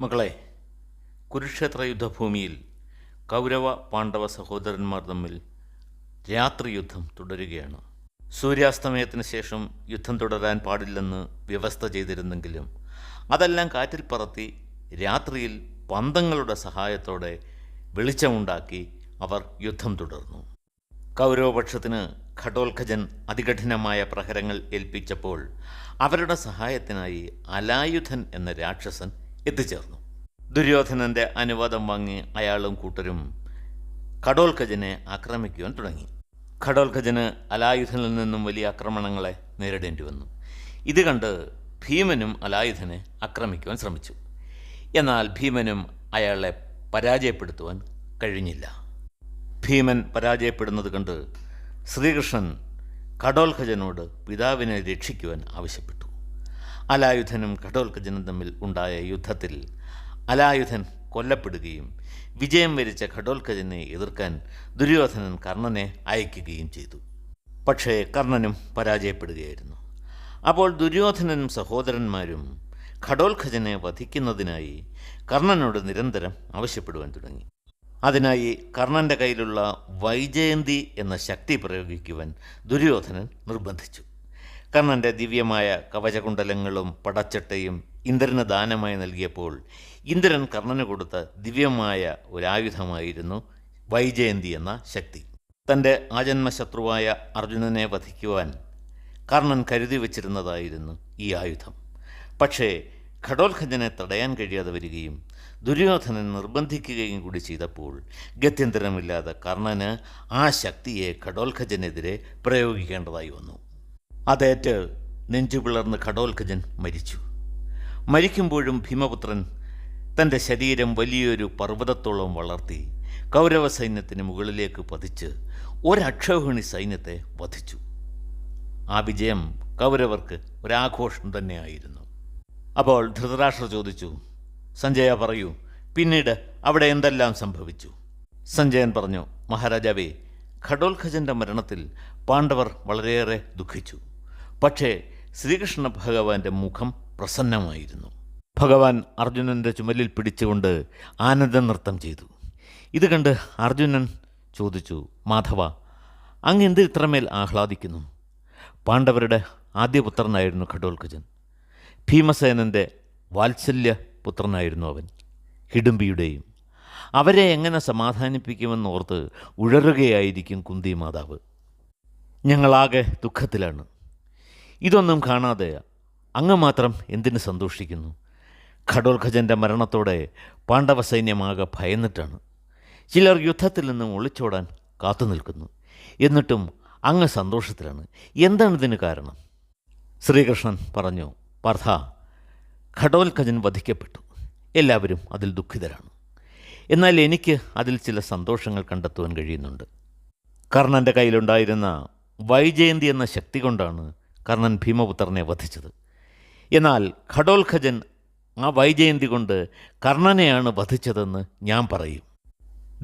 മകളെ, കുരുക്ഷേത്ര യുദ്ധഭൂമിയിൽ കൗരവ പാണ്ഡവ സഹോദരന്മാർ തമ്മിൽ രാത്രി യുദ്ധം തുടരുകയാണ്. സൂര്യാസ്തമയത്തിന് ശേഷം യുദ്ധം തുടരാൻ പാടില്ലെന്ന് വ്യവസ്ഥ ചെയ്തിരുന്നെങ്കിലും അതെല്ലാം കാറ്റിൽ പറത്തി രാത്രിയിൽ പന്തങ്ങളുടെ സഹായത്തോടെ വെളിച്ചമുണ്ടാക്കി അവർ യുദ്ധം തുടർന്നു. കൗരവപക്ഷത്തിന് ഘടോത്കചൻ അതികഠിനമായ പ്രഹരങ്ങൾ ഏൽപ്പിച്ചപ്പോൾ അവരുടെ സഹായത്തിനായി അലായുധൻ എന്ന രാക്ഷസൻ എത്തിച്ചേർന്നു. ദുര്യോധനൻ്റെ അനുവാദം വാങ്ങി അയാളും കൂട്ടരും ഘടോത്കചനെ ആക്രമിക്കുവാൻ തുടങ്ങി. ഘടോത്കചന് അലായുധനിൽ നിന്നും വലിയ ആക്രമണങ്ങളെ നേരിടേണ്ടി വന്നു. ഇത് കണ്ട് ഭീമനും അലായുധനെ ആക്രമിക്കുവാൻ ശ്രമിച്ചു. എന്നാൽ ഭീമനും അയാളെ പരാജയപ്പെടുത്തുവാൻ കഴിഞ്ഞില്ല. ഭീമൻ പരാജയപ്പെടുന്നത് കണ്ട് ശ്രീകൃഷ്ണൻ ഘടോത്കചനോട് പിതാവിനെ രക്ഷിക്കുവാൻ ആവശ്യപ്പെട്ടു. അലായുധനും ഘടോത്കചനും തമ്മിൽ ഉണ്ടായ യുദ്ധത്തിൽ അലായുധൻ കൊല്ലപ്പെടുകയും വിജയം വരിച്ച ഘടോത്കചനെ എതിർക്കാൻ ദുര്യോധനൻ കർണനെ അയക്കുകയും ചെയ്തു. പക്ഷേ കർണനും പരാജയപ്പെടുകയായിരുന്നു. അപ്പോൾ ദുര്യോധനനും സഹോദരന്മാരും ഘടോത്കചനെ വധിക്കുന്നതിനായി കർണനോട് നിരന്തരം ആവശ്യപ്പെടുവാൻ തുടങ്ങി. അതിനായി കർണൻ്റെ കയ്യിലുള്ള വൈജയന്തി എന്ന ശക്തി പ്രയോഗിക്കുവാൻ ദുര്യോധനൻ നിർബന്ധിച്ചു. കർണൻ്റെ ദിവ്യമായ കവചകുണ്ടലങ്ങളും പടച്ചട്ടയും ഇന്ദ്രന് ദാനമായി നൽകിയപ്പോൾ ഇന്ദ്രൻ കർണന് കൊടുത്ത ദിവ്യമായ ഒരായുധമായിരുന്നു വൈജയന്തി എന്ന ശക്തി. തൻ്റെ ആജന്മശത്രുവായ അർജുനനെ വധിക്കുവാൻ കർണൻ കരുതി വച്ചിരുന്നതായിരുന്നു ഈ ആയുധം. പക്ഷേ ഘടോത്കചനെ തടയാൻ കഴിയാതെ വരികയും ദുര്യോധനൻ നിർബന്ധിക്കുകയും കൂടി ചെയ്തപ്പോൾ ഗത്യന്തരമില്ലാതെ കർണന് ആ ശക്തിയെ ഘടോത്കചനെതിരെ പ്രയോഗിക്കേണ്ടതായി വന്നു. അതേറ്റ് നെഞ്ചു പിളർന്ന് ഘടോത്കചൻ മരിച്ചു. മരിക്കുമ്പോഴും ഭീമപുത്രൻ തൻ്റെ ശരീരം വലിയൊരു പർവ്വതത്തോളം വളർത്തി കൗരവ സൈന്യത്തിന് മുകളിലേക്ക് പതിച്ച് ഒരക്ഷൗഹിണി സൈന്യത്തെ വധിച്ചു. ആ വിജയം കൗരവർക്ക് ഒരാഘോഷം തന്നെയായിരുന്നു. അപ്പോൾ ധൃതരാഷ്ട്രർ ചോദിച്ചു, സഞ്ജയ പറയൂ, പിന്നീട് അവിടെ എന്തെല്ലാം സംഭവിച്ചു? സഞ്ജയൻ പറഞ്ഞു, മഹാരാജാവേ, ഘടോത്കചൻ്റെ മരണത്തിൽ പാണ്ഡവർ വളരെയേറെ ദുഃഖിച്ചു. പക്ഷേ ശ്രീകൃഷ്ണ ഭഗവാന്റെ മുഖം പ്രസന്നമായിരുന്നു. ഭഗവാൻ അർജുനൻ്റെ ചുമലിൽ പിടിച്ചുകൊണ്ട് ആനന്ദ നൃത്തം ചെയ്തു. ഇത് കണ്ട് അർജുനൻ ചോദിച്ചു, മാധവ, അങ്ങ് എന്ത് ഇത്രമേൽ ആഹ്ലാദിക്കുന്നു? പാണ്ഡവരുടെ ആദ്യപുത്രനായിരുന്നു ഘടോത്കചൻ. ഭീമസേനൻ്റെ വാത്സല്യപുത്രനായിരുന്നു അവൻ, ഹിഡുംബിയുടെയും. അവരെ എങ്ങനെ സമാധാനിപ്പിക്കുമെന്നോർത്ത് ഉഴറുകയായിരിക്കും കുന്തി മാതാവ്. ഞങ്ങളാകെ ദുഃഖത്തിലാണ്. ഇതൊന്നും കാണാതെ അങ്ങ് മാത്രം എന്തിനു സന്തോഷിക്കുന്നു? ഘടോത്കചൻ്റെ മരണത്തോടെ പാണ്ഡവ സൈന്യമാകെ ഭയന്നിട്ടാണ്. ചിലർ യുദ്ധത്തിൽ നിന്നും ഒളിച്ചോടാൻ കാത്തു നിൽക്കുന്നു. എന്നിട്ടും അങ്ങ് സന്തോഷത്തിലാണ്. എന്താണ് ഇതിന് കാരണം? ശ്രീകൃഷ്ണൻ പറഞ്ഞു, പാർത്ഥ, ഘടോത്കചൻ വധിക്കപ്പെട്ടു. എല്ലാവരും അതിൽ ദുഃഖിതരാണ്. എന്നാൽ എനിക്ക് അതിൽ ചില സന്തോഷങ്ങൾ കണ്ടെത്തുവാൻ കഴിയുന്നുണ്ട്. കർണൻ്റെ കയ്യിലുണ്ടായിരുന്ന വൈജയന്തി എന്ന ശക്തി കൊണ്ടാണ് കർണൻ ഭീമപുത്രനെ വധിച്ചത്. എന്നാൽ ഘടോത്കചൻ ആ വൈജയന്തി കൊണ്ട് കർണനെയാണ് വധിച്ചതെന്ന് ഞാൻ പറയും.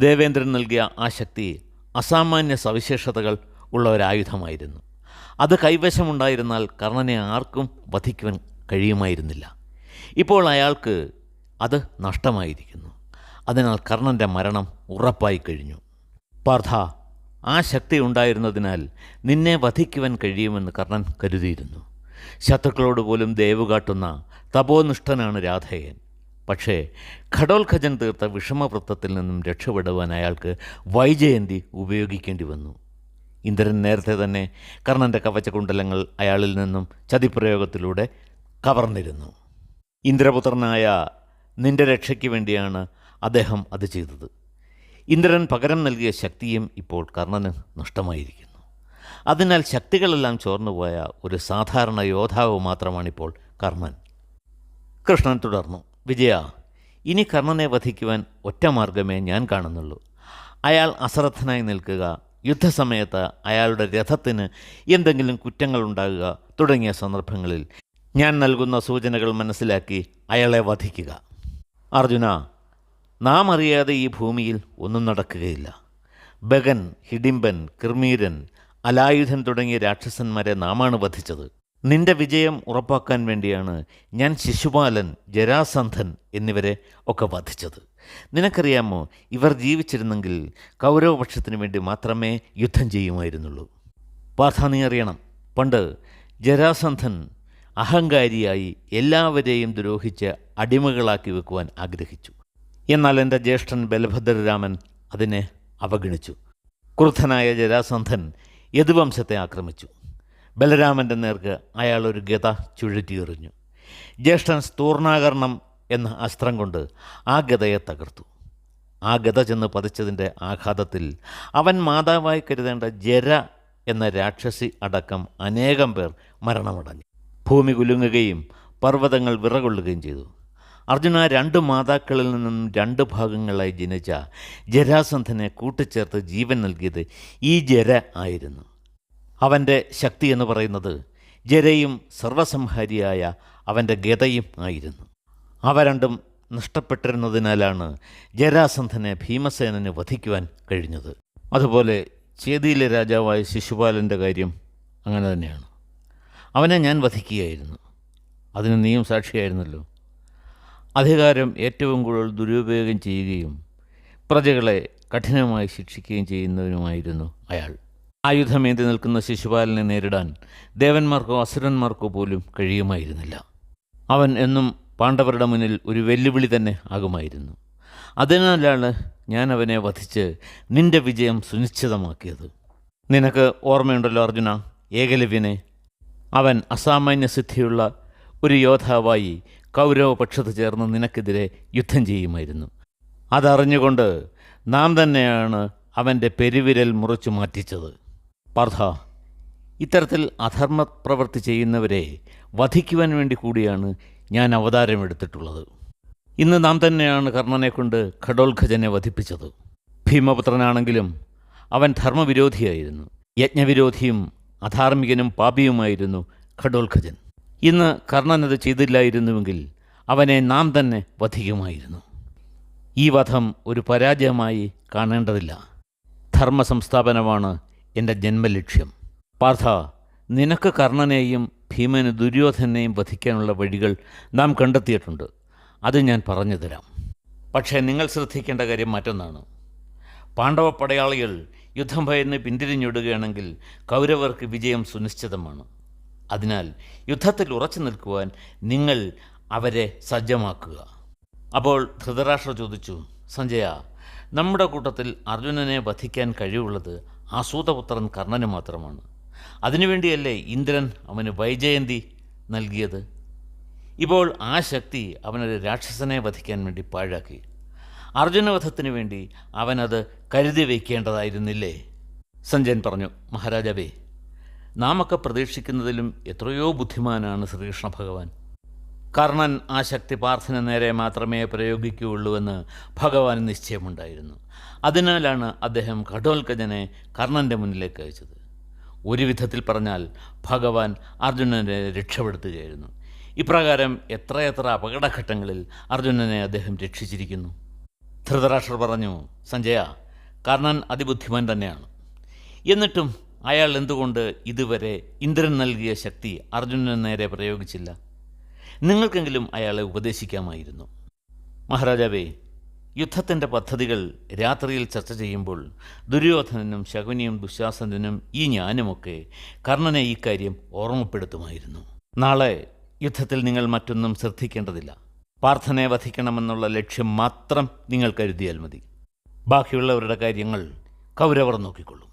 ദേവേന്ദ്രൻ നൽകിയ ആ ശക്തി അസാമാന്യ സവിശേഷതകൾ ഉള്ള ഒരായുധമായിരുന്നു. അത് കൈവശമുണ്ടായിരുന്നാൽ കർണനെ ആർക്കും വധിക്കുവാൻ കഴിയുമായിരുന്നില്ല. ഇപ്പോൾ അയാൾക്ക് അത് നഷ്ടമായിരിക്കുന്നു. അതിനാൽ കർണൻ്റെ മരണം ഉറപ്പായി കഴിഞ്ഞു. പാർത്ഥ, ആ ശക്തി ഉണ്ടായിരുന്നതിനാൽ നിന്നെ വധിക്കുവാൻ കഴിയുമെന്ന് കർണൻ കരുതിയിരുന്നു. ശത്രുക്കളോട് പോലും ദയവ് കാട്ടുന്ന തപോനിഷ്ഠനാണ് രാധേയൻ. പക്ഷേ ഘടോത്കചൻ തീർത്ത വിഷമവൃത്തത്തിൽ നിന്നും രക്ഷപ്പെടുവാൻ അയാൾക്ക് വൈജയന്തി ഉപയോഗിക്കേണ്ടി വന്നു. ഇന്ദ്രൻ നേരത്തെ തന്നെ കർണൻ്റെ കവചകുണ്ടലങ്ങൾ അയാളിൽ നിന്നും ചതിപ്രയോഗത്തിലൂടെ കവർന്നിരുന്നു. ഇന്ദ്രപുത്രനായ നിന്റെ രക്ഷയ്ക്ക് വേണ്ടിയാണ് അദ്ദേഹം അത് ചെയ്തത്. ഇന്ദ്രൻ പകരം നൽകിയ ശക്തിയും ഇപ്പോൾ കർണന് നഷ്ടമായിരിക്കുന്നു. അതിനാൽ ശക്തികളെല്ലാം ചോർന്നുപോയ ഒരു സാധാരണ യോദ്ധാവ് മാത്രമാണിപ്പോൾ കർണൻ. കൃഷ്ണൻ തുടർന്നു, വിജയ, ഇനി കർണനെ വധിക്കുവാൻ ഒറ്റ മാർഗമേ ഞാൻ കാണുന്നുള്ളൂ. അയാൾ അശ്രദ്ധനായി നിൽക്കുക, യുദ്ധസമയത്ത് അയാളുടെ രഥത്തിന് എന്തെങ്കിലും കുറ്റങ്ങളുണ്ടാകുക തുടങ്ങിയ സന്ദർഭങ്ങളിൽ ഞാൻ നൽകുന്ന സൂചനകൾ മനസ്സിലാക്കി അയാളെ വധിക്കുക. അർജുന, നാം അറിയാതെ ഈ ഭൂമിയിൽ ഒന്നും നടക്കുകയില്ല. ബഗൻ, ഹിഡിംബൻ, കിർമീരൻ, അലായുധൻ തുടങ്ങിയ രാക്ഷസന്മാരെ നാമാണ് വധിച്ചത്. നിന്റെ വിജയം ഉറപ്പാക്കാൻ വേണ്ടിയാണ് ഞാൻ ശിശുപാലൻ, ജരാസന്ധൻ എന്നിവരെ ഒക്കെ വധിച്ചത്. നിനക്കറിയാമോ, ഇവർ ജീവിച്ചിരുന്നെങ്കിൽ കൗരവപക്ഷത്തിന് വേണ്ടി മാത്രമേ യുദ്ധം ചെയ്യുമായിരുന്നുള്ളൂ. പാർത്ഥ, നീ അറിയണം, പണ്ട് ജരാസന്ധൻ അഹങ്കാരിയായി എല്ലാവരെയും ദ്രോഹിച്ച് അടിമകളാക്കി വെക്കുവാൻ ആഗ്രഹിച്ചു. എന്നാൽ എൻ്റെ ജ്യേഷ്ഠൻ ബലഭദ്രരാമൻ അതിനെ അവഗണിച്ചു. ക്രുദ്ധനായ ജരാസന്ധൻ യദുവംശത്തെ ആക്രമിച്ചു. ബലരാമൻ്റെ നേർക്ക് അയാൾ ഒരു ഗദ ചുഴറ്റിയെറിഞ്ഞു. ജ്യേഷ്ഠൻ സ്തൂർണാകർണം എന്ന അസ്ത്രം കൊണ്ട് ആ ഗദയെ തകർത്തു. ആ ഗദ ചെന്ന് പതിച്ചതിൻ്റെ ആഘാതത്തിൽ അവൻ മാതാവായി കരുതേണ്ട ജര എന്ന രാക്ഷസി അടക്കം അനേകം പേർ മരണമടഞ്ഞു. ഭൂമി കുലുങ്ങുകയും പർവ്വതങ്ങൾ വിറകൊള്ളുകയും ചെയ്തു. അർജുന, 2 മാതാക്കളിൽ നിന്നും 2 ഭാഗങ്ങളായി ജനിച്ച ജരാസന്ധനെ കൂട്ടിച്ചേർത്ത് ജീവൻ നൽകിയത് ഈ ജര ആയിരുന്നു. അവൻ്റെ ശക്തി എന്ന് പറയുന്നത് ജരയും സർവസംഹാരിയായ അവൻ്റെ ഗദയും ആയിരുന്നു. അവ രണ്ടും നഷ്ടപ്പെട്ടിരുന്നതിനാലാണ് ജരാസന്ധനെ ഭീമസേനന് വധിക്കുവാൻ കഴിഞ്ഞത്. അതുപോലെ ചേതിയിലെ രാജാവായ ശിശുപാലൻ്റെ കാര്യം അങ്ങനെ തന്നെയാണ്. അവനെ ഞാൻ വധിക്കുകയായിരുന്നു. അതിന് നീയും സാക്ഷിയായിരുന്നല്ലോ. അധികാരം ഏറ്റവും കൂടുതൽ ദുരുപയോഗം ചെയ്യുകയും പ്രജകളെ കഠിനമായി ശിക്ഷിക്കുകയും ചെയ്യുന്നവനുമായിരുന്നു അയാൾ. ആയുധമേന്തി നിൽക്കുന്ന ശിശുപാലനെ നേരിടാൻ ദേവന്മാർക്കോ അസുരന്മാർക്കോ പോലും കഴിയുമായിരുന്നില്ല. അവൻ എന്നും പാണ്ഡവരുടെ മുന്നിൽ ഒരു വെല്ലുവിളി തന്നെ ആകുമായിരുന്നു. അതിനാലാണ് ഞാൻ അവനെ വധിച്ച് നിന്റെ വിജയം സുനിശ്ചിതമാക്കിയത്. നിനക്ക് ഓർമ്മയുണ്ടല്ലോ അർജുന, ഏകലവ്യനെ. അവൻ അസാമാന്യ സിദ്ധിയുള്ള ഒരു യോദ്ധാവായി കൗരവപക്ഷത്ത് ചേർന്ന് നിനക്കെതിരെ യുദ്ധം ചെയ്യുമായിരുന്നു. അതറിഞ്ഞുകൊണ്ട് നാം തന്നെയാണ് അവൻ്റെ പെരുവിരൽ മുറിച്ചു മാറ്റിച്ചത്. പാർത്ഥ, ഇത്തരത്തിൽ അധർമ്മ പ്രവൃത്തി ചെയ്യുന്നവരെ വധിക്കുവാൻ വേണ്ടി കൂടിയാണ് ഞാൻ അവതാരമെടുത്തിട്ടുള്ളത്. ഇന്ന് നാം തന്നെയാണ് കർണനെ കൊണ്ട് ഘടോത്കചനെ വധിപ്പിച്ചത്. ഭീമപുത്രനാണെങ്കിലും അവൻ ധർമ്മവിരോധിയായിരുന്നു. യജ്ഞവിരോധിയും അധാർമികനും പാപിയുമായിരുന്നു ഘടോത്കചൻ. ഇന്ന് കർണനത് ചെയ്തില്ലായിരുന്നുവെങ്കിൽ അവനെ നാം തന്നെ വധിക്കുമായിരുന്നു. ഈ വധം ഒരു പരാജയമായി കാണേണ്ടതില്ല. ധർമ്മ സംസ്ഥാപനമാണ് എൻ്റെ ജന്മലക്ഷ്യം. പാർത്ഥ, നിനക്ക് കർണനെയും ഭീമന് ദുര്യോധനെയും വധിക്കാനുള്ള വഴികൾ നാം കണ്ടെത്തിയിട്ടുണ്ട്. അത് ഞാൻ പറഞ്ഞു തരാം. പക്ഷേ നിങ്ങൾ ശ്രദ്ധിക്കേണ്ട കാര്യം മറ്റൊന്നാണ്. പാണ്ഡവ പടയാളികൾ യുദ്ധം ഭയന്ന് പിന്തിരിഞ്ഞിടുകയാണെങ്കിൽ കൗരവർക്ക് വിജയം സുനിശ്ചിതമാണ്. അതിനാൽ യുദ്ധത്തിൽ ഉറച്ചു നിൽക്കുവാൻ നിങ്ങൾ അവരെ സജ്ജമാക്കുക. അപ്പോൾ ധൃതരാഷ്ട്രർ ചോദിച്ചു, സഞ്ജയ, നമ്മുടെ കൂട്ടത്തിൽ അർജുനനെ വധിക്കാൻ കഴിവുള്ളത് ആസൂതപുത്രൻ കർണന് മാത്രമാണ്. അതിനുവേണ്ടിയല്ലേ ഇന്ദ്രൻ അവന് വൈജയന്തി നൽകിയത്? ഇപ്പോൾ ആ ശക്തി അവനൊരു രാക്ഷസനെ വധിക്കാൻ വേണ്ടി പാഴാക്കി. അർജുനവധത്തിന് വേണ്ടി അവനത് കരുതി വയ്ക്കേണ്ടതായിരുന്നില്ലേ? സഞ്ജയൻ പറഞ്ഞു, മഹാരാജാവേ, നാമൊക്കെ പ്രതീക്ഷിക്കുന്നതിലും എത്രയോ ബുദ്ധിമാനാണ് ശ്രീകൃഷ്ണ ഭഗവാൻ. കർണൻ ആ ശക്തി പാർത്ഥന് നേരെ മാത്രമേ പ്രയോഗിക്കുകയുള്ളൂവെന്ന് ഭഗവാന് നിശ്ചയമുണ്ടായിരുന്നു. അതിനാലാണ് അദ്ദേഹം ഘടോത്കചനെ കർണൻ്റെ മുന്നിലേക്ക് അയച്ചത്. ഒരു വിധത്തിൽ പറഞ്ഞാൽ ഭഗവാൻ അർജുനനെ രക്ഷപ്പെടുത്തുകയായിരുന്നു. ഇപ്രകാരം എത്രയെത്ര അപകടഘട്ടങ്ങളിൽ അർജുനനെ അദ്ദേഹം രക്ഷിച്ചിരിക്കുന്നു. ധൃതരാഷ്ട്രർ പറഞ്ഞു, സഞ്ജയ, കർണൻ അതിബുദ്ധിമാൻ തന്നെയാണ്. എന്നിട്ടും അയാൾ എന്തുകൊണ്ട് ഇതുവരെ ഇന്ദ്രൻ നൽകിയ ശക്തി അർജുനന് നേരെ പ്രയോഗിച്ചില്ല? നിങ്ങൾക്കെങ്കിലും അയാളെ ഉപദേശിക്കാമായിരുന്നു. മഹാരാജാവേ, യുദ്ധത്തിൻ്റെ പദ്ധതികൾ രാത്രിയിൽ ചർച്ച ചെയ്യുമ്പോൾ ദുര്യോധനനും ശകുനിയും ദുശാസനനും ഈ ഞാനുമൊക്കെ കർണനെ ഇക്കാര്യം ഓർമ്മപ്പെടുത്തുമായിരുന്നു. നാളെ യുദ്ധത്തിൽ നിങ്ങൾ മറ്റൊന്നും ശ്രദ്ധിക്കേണ്ടതില്ല. പാർത്ഥനെ വധിക്കണമെന്നുള്ള ലക്ഷ്യം മാത്രം നിങ്ങൾ കരുതിയാൽ മതി. ബാക്കിയുള്ളവരുടെ കാര്യങ്ങൾ കൗരവർ നോക്കിക്കൊള്ളും.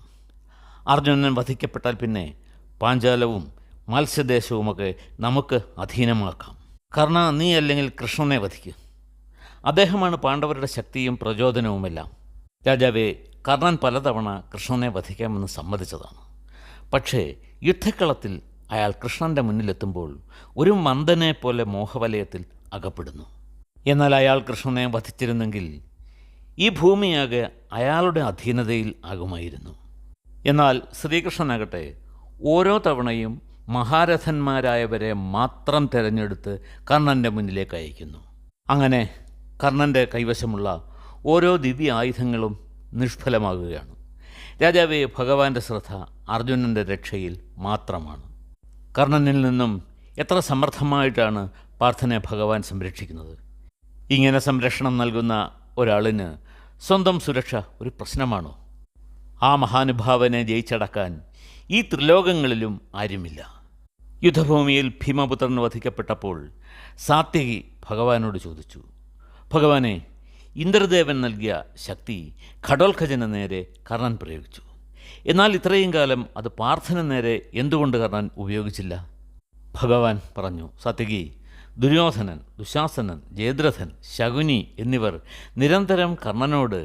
അർജുനൻ വധിക്കപ്പെട്ടാൽ പിന്നെ പാഞ്ചാലവും മത്സ്യദേശവുമൊക്കെ നമുക്ക് അധീനമാക്കാം. കർണ, നീ അല്ലെങ്കിൽ കൃഷ്ണനെ വധിക്കുക. അദ്ദേഹമാണ് പാണ്ഡവരുടെ ശക്തിയും പ്രചോദനവുമെല്ലാം. രാജാവേ, കർണൻ പലതവണ കൃഷ്ണനെ വധിക്കാമെന്ന് സമ്മതിച്ചതാണ്. പക്ഷേ യുദ്ധക്കളത്തിൽ അയാൾ കൃഷ്ണൻ്റെ മുന്നിലെത്തുമ്പോൾ ഒരു മന്ദനെ പോലെ മോഹവലയത്തിൽ അകപ്പെടുന്നു. എന്നാൽ അയാൾ കൃഷ്ണനെ വധിച്ചിരുന്നെങ്കിൽ ഈ ഭൂമിയാകെ അയാളുടെ അധീനതയിൽ ആകുമായിരുന്നു. എന്നാൽ ശ്രീകൃഷ്ണനാകട്ടെ ഓരോ തവണയും മഹാരഥന്മാരായവരെ മാത്രം തിരഞ്ഞെടുത്ത് കർണൻ്റെ മുന്നിലേക്ക് അയക്കുന്നു. അങ്ങനെ കർണൻ്റെ കൈവശമുള്ള ഓരോ ദിവ്യ ആയുധങ്ങളും നിഷ്ഫലമാകുകയാണ്. രാജാവേ, ഭഗവാന്റെ ശ്രദ്ധ അർജുനൻ്റെ രക്ഷയിൽ മാത്രമാണ്. കർണനിൽ നിന്നും എത്ര സമർത്ഥമായിട്ടാണ് പാർത്ഥനെ ഭഗവാൻ സംരക്ഷിക്കുന്നത്. ഇങ്ങനെ സംരക്ഷണം നൽകുന്ന ഒരാളിന് സ്വന്തം സുരക്ഷ ഒരു പ്രശ്നമാണോ? ആ മഹാനുഭാവനെ ജയിച്ചടക്കാൻ ഈ ത്രിലോകങ്ങളിലും ആരുമില്ല. യുദ്ധഭൂമിയിൽ ഭീമപുത്രൻ വധിക്കപ്പെട്ടപ്പോൾ സാത്യകി ഭഗവാനോട് ചോദിച്ചു, ഭഗവാനെ, ഇന്ദ്രദേവൻ നൽകിയ ശക്തി ഘടോത്കചന് നേരെ കർണൻ പ്രയോഗിച്ചു. എന്നാൽ ഇത്രയും കാലം അത് പാർത്ഥന് നേരെ എന്തുകൊണ്ട് കർണൻ ഉപയോഗിച്ചില്ല? ഭഗവാൻ പറഞ്ഞു, സാത്യകി, ദുര്യോധനൻ, ദുശാസനൻ, ജയദ്രഥൻ, ശകുനി എന്നിവർ നിരന്തരം കർണനോട്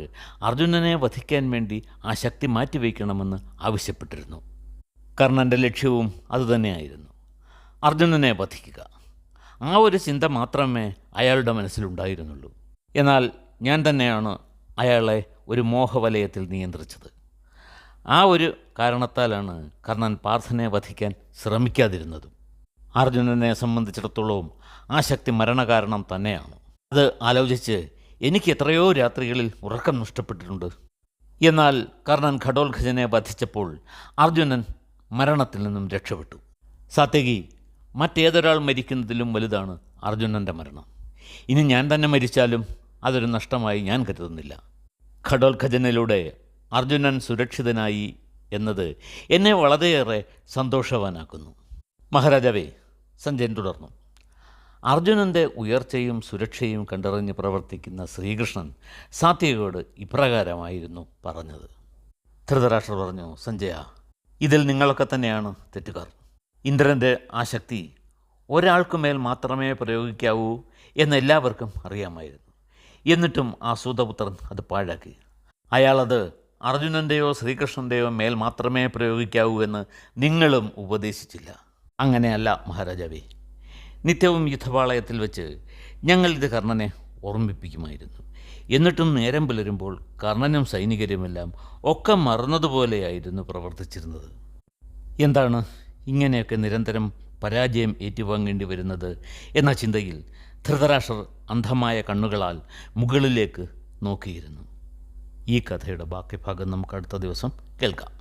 അർജുനനെ വധിക്കാൻ വേണ്ടി ആ ശക്തി മാറ്റിവെക്കണമെന്ന് ആവശ്യപ്പെട്ടിരുന്നു. കർണൻ്റെ ലക്ഷ്യവും അതുതന്നെയായിരുന്നു, അർജുനനെ വധിക്കുക. ആ ഒരു ചിന്ത മാത്രമേ അയാളുടെ മനസ്സിലുണ്ടായിരുന്നുള്ളൂ. എന്നാൽ ഞാൻ തന്നെയാണ് അയാളെ ഒരു മോഹവലയത്തിൽ നിയന്ത്രിച്ചത്. ആ ഒരു കാരണത്താലാണ് കർണൻ പാർത്ഥനെ വധിക്കാൻ ശ്രമിക്കാതിരുന്നതും. അർജുനനെ സംബന്ധിച്ചിടത്തോളം ആ ശക്തി മരണകാരണം തന്നെയാണ്. അത് ആലോചിച്ച് എനിക്ക് എത്രയോ രാത്രികളിൽ ഉറക്കം നഷ്ടപ്പെട്ടിട്ടുണ്ട്. എന്നാൽ കർണൻ ഘടോത്കചനെ വധിച്ചപ്പോൾ അർജുനൻ മരണത്തിൽ നിന്നും രക്ഷപ്പെട്ടു. സാത്യകി, മറ്റേതൊരാൾ മരിക്കുന്നതിലും വലുതാണ് അർജുനൻ്റെ മരണം. ഇനി ഞാൻ തന്നെ മരിച്ചാലും അതൊരു നഷ്ടമായി ഞാൻ കരുതുന്നില്ല. ഘടോത്കചനിലൂടെ അർജുനൻ സുരക്ഷിതനായി എന്നത് എന്നെ വളരെയേറെ സന്തോഷവാനാക്കുന്നു. മഹാരാജാവേ, സഞ്ജയൻ തുടർന്നു, അർജുനൻ്റെ ഉയർച്ചയും സുരക്ഷയും കണ്ടറിഞ്ഞ് പ്രവർത്തിക്കുന്ന ശ്രീകൃഷ്ണൻ സാത്യകിയോട് ഇപ്രകാരമായിരുന്നു പറഞ്ഞത്. ധൃതരാഷ്ട്രർ പറഞ്ഞു, സഞ്ജയ, ഇതിൽ നിങ്ങളൊക്കെ തന്നെയാണ് തെറ്റുകാർ. ഇന്ദ്രൻ്റെ ആ ശക്തി ഒരാൾക്കുമേൽ മാത്രമേ പ്രയോഗിക്കാവൂ എന്നെല്ലാവർക്കും അറിയാമായിരുന്നു. എന്നിട്ടും ആ സൂതപുത്രൻ അത് പാഴാക്കി. അയാളത് അർജുനൻ്റെയോ ശ്രീകൃഷ്ണൻ്റെയോ മേൽ മാത്രമേ പ്രയോഗിക്കാവൂ എന്ന് നിങ്ങളും ഉപദേശിച്ചില്ല. അങ്ങനെയല്ല മഹാരാജാവേ. നിത്യവും യുദ്ധപാളയത്തിൽ വെച്ച് ഞങ്ങളിത് കർണനെ ഓർമ്മിപ്പിക്കുമായിരുന്നു. എന്നിട്ടും നേരം പുലരുമ്പോൾ കർണനും സൈനികരുമെല്ലാം ഒക്കെ മറന്നതുപോലെയായിരുന്നു പ്രവർത്തിച്ചിരുന്നത്. എന്താണ് ഇങ്ങനെയൊക്കെ നിരന്തരം പരാജയം ഏറ്റുവാങ്ങേണ്ടി വരുന്നത് എന്ന ചിന്തയിൽ ധൃതരാഷ്ട്രർ അന്ധമായ കണ്ണുകളാൽ മുകളിലേക്ക് നോക്കിയിരുന്നു. ഈ കഥയുടെ ബാക്കി ഭാഗം നമുക്ക് അടുത്ത ദിവസം കേൾക്കാം.